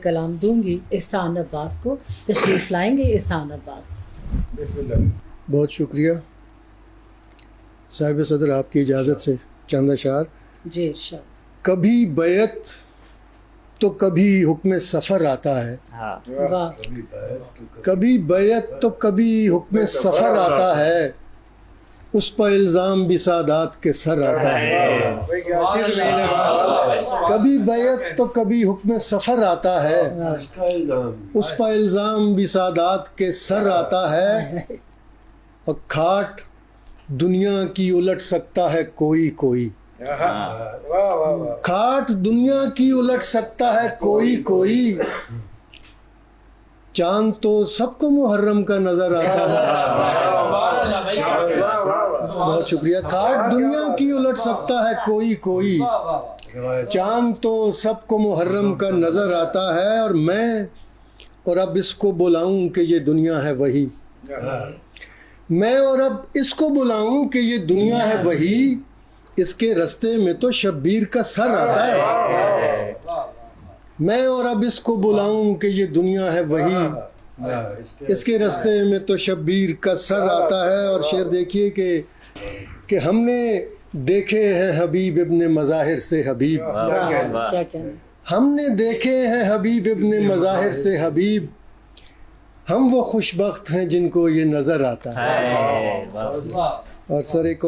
कलाम दूंगी एहसान अब्बास को। तशरीफ लाएंगे एहसान अब्बास। बहुत शुक्रिया साहिब सदर, आपकी इजाज़त से चंद अशार। जी इरशाद। कभी बैत तो कभी हुक्म सफ़र आता है। वाह। कभी बैत तो कभी हुक्म सफ़र आता है, उस पर इल्ज़ाम भी सादात के सर आता है। कभी बैत तो कभी हुक्म सफ़र आता है, उस पर इल्ज़ाम भी सादात के सर आता है। और खाट दुनिया की उलट सकता है कोई कोई, खाट दुनिया की उलट सकता है कोई कोई। चांद तो सबको मुहर्रम का नजर आता है। बहुत शुक्रिया। खाट दुनिया की उलट सकता है कोई कोई, चांद तो सबको मुहर्रम का नजर आता है। और मैं और अब इसको बुलाऊं कि ये दुनिया है वही, मैं और अब इसको बुलाऊं कि ये दुनिया है वही, इसके रास्ते में तो शब्बीर का सर आता है। मैं और अब इसको बुलाऊं कि ये दुनिया है वही, इसके रास्ते में तो शब्बीर का सर आता है। और शेर देखिए कि हमने देखे हैं हबीब इब्ने मज़ाहिर से हबीब, क्या कहना। हमने देखे हैं हबीब इब्ने मज़ाहिर से हबीब, हम वो खुशबख्त हैं जिनको ये नज़र आता है। और सर एक